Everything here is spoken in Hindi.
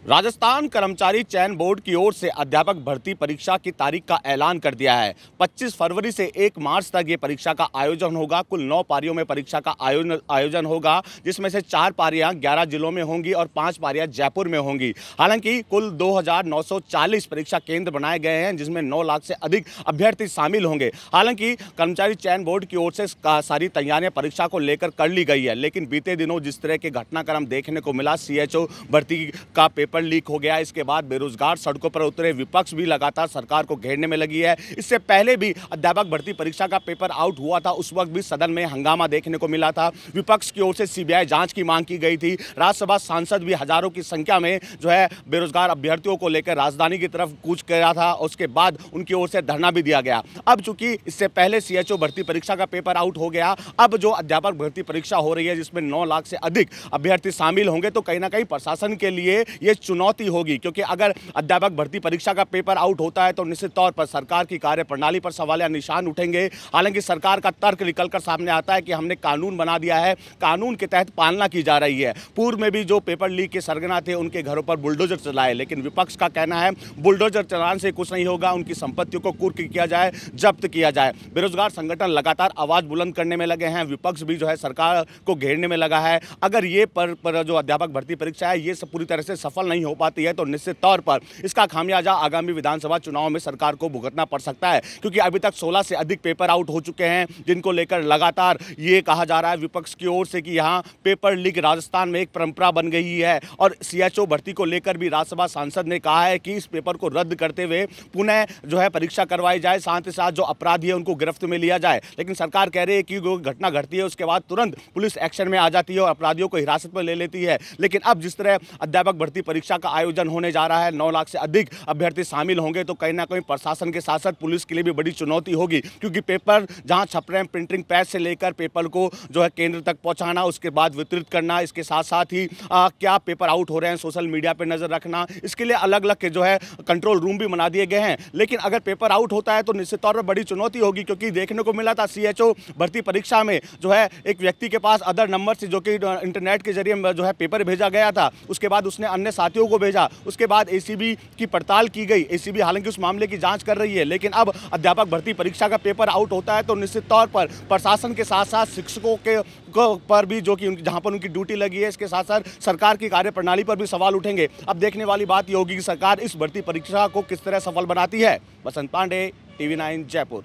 राजस्थान कर्मचारी चयन बोर्ड की ओर से अध्यापक भर्ती परीक्षा की तारीख का ऐलान कर दिया है। 25 फरवरी से 1 मार्च तक ये परीक्षा का आयोजन होगा। कुल 9 पारियों में परीक्षा का आयोजन होगा, जिसमें से 4 पारियां 11 जिलों में होंगी और 5 पारियां जयपुर में होंगी। हालांकि कुल 2940 परीक्षा केंद्र बनाए गए हैं, जिसमें 9 लाख से अधिक अभ्यर्थी शामिल होंगे। हालांकि कर्मचारी चयन बोर्ड की ओर से सारी तैयारियां परीक्षा को लेकर कर ली गई है, लेकिन बीते दिनों जिस तरह के घटनाक्रम देखने को मिला, CHO भर्ती का पेपर लीक हो गया, इसके बाद बेरोजगार सड़कों पर उतरे, विपक्ष भी लगातार सरकार को घेरने में लगी है। इससे पहले भी अध्यापक भर्ती परीक्षा का पेपर आउट हुआ था, उस वक्त भी सदन में हंगामा देखने को मिला था। विपक्ष की ओर से CBI जांच की मांग की गई थी। राज्यसभा सांसद भी हजारों की संख्या में बेरोजगार अभ्यर्थियों को लेकर राजधानी की तरफ कूच किया था। उसके बाद उनकी ओर से धरना भी दिया गया। अब चूंकि इससे पहले CHO भर्ती परीक्षा का पेपर आउट हो गया, अब जो अध्यापक भर्ती परीक्षा हो रही है, जिसमें 9 लाख से अधिक अभ्यर्थी शामिल होंगे, तो कहीं ना कहीं प्रशासन के लिए यह चुनौती होगी, क्योंकि अगर अध्यापक भर्ती परीक्षा का पेपर आउट होता है तो निश्चित तौर पर सरकार की कार्यप्रणाली पर सवाल या निशान उठेंगे। हालांकि सरकार का तर्क निकलकर सामने आता है कि हमने कानून बना दिया है, कानून के तहत पालना की जा रही है। पूर्व में भी जो पेपर लीक के सरगना थे, उनके घरों पर बुलडोजर चलाए, लेकिन विपक्ष का कहना है बुलडोजर चलाने से कुछ नहीं होगा, उनकी संपत्तियों को कुर्क किया जाए, जब्त किया जाए। बेरोजगार संगठन लगातार आवाज बुलंद करने में लगे हैं। विपक्ष भी सरकार को घेरने में लगा है। अगर ये पर जो अध्यापक भर्ती परीक्षा है, ये पूरी तरह से सफल नहीं हो पाती है, तो निश्चित तौर पर इसका खामियाजा आगामी विधानसभा चुनाव में सरकार को भुगतना पड़ सकता है, क्योंकि अभी तक 16 से अधिक पेपर आउट हो चुके हैं, जिनको लेकर लगातार ये कहा जा रहा है विपक्ष की ओर से कि यहाँ पेपर लीक राजस्थान में एक परंपरा बन गई है। और CHO भर्ती को लेकर भी राज्यसभा सांसद ने कहा है कि इस पेपर को रद्द करते हुए पुनः परीक्षा करवाई जाए, साथ ही साथ जो अपराधी है उनको गिरफ्त में लिया जाए। लेकिन सरकार कह रही है कि जो घटना घटती है उसके बाद तुरंत पुलिस एक्शन में आ जाती है और अपराधियों को हिरासत में ले लेती है। लेकिन अब जिस तरह अध्यापक भर्ती परीक्षा का आयोजन होने जा रहा है, 9 लाख से अधिक अभ्यर्थी शामिल होंगे, तो कहीं ना कहीं प्रशासन के साथ साथ पुलिस के लिए भी बड़ी चुनौती होगी, क्योंकि पेपर जहां छप रहे हैं, प्रिंटिंग प्रेस से लेकर पेपर को केंद्र तक पहुंचाना, उसके बाद वितरित करना, इसके साथ साथ ही क्या पेपर आउट हो रहे हैं सोशल मीडिया पर नजर रखना, इसके लिए अलग अलग कंट्रोल रूम भी बना दिए गए हैं। लेकिन अगर पेपर आउट होता है तो निश्चित तौर पर बड़ी चुनौती होगी, क्योंकि देखने को मिला था CHO भर्ती परीक्षा में एक व्यक्ति के पास अदर नंबर से जो कि इंटरनेट के जरिए पेपर भेजा गया था, उसके बाद उसने अन्य साथियों को भेजा, उसके बाद ACB की पड़ताल की गई। ACB हालांकि उस मामले की जांच कर रही है, लेकिन अब अध्यापक भर्ती परीक्षा का पेपर आउट होता है तो निश्चित तौर पर प्रशासन के साथ साथ शिक्षकों के पर भी जो कि जहां पर उनकी ड्यूटी लगी है, इसके साथ साथ सरकार की कार्यप्रणाली पर भी सवाल उठेंगे। अब देखने वाली बात यह होगी कि सरकार इस भर्ती परीक्षा को किस तरह सफल बनाती है। बसंत पांडे, TV9 जयपुर।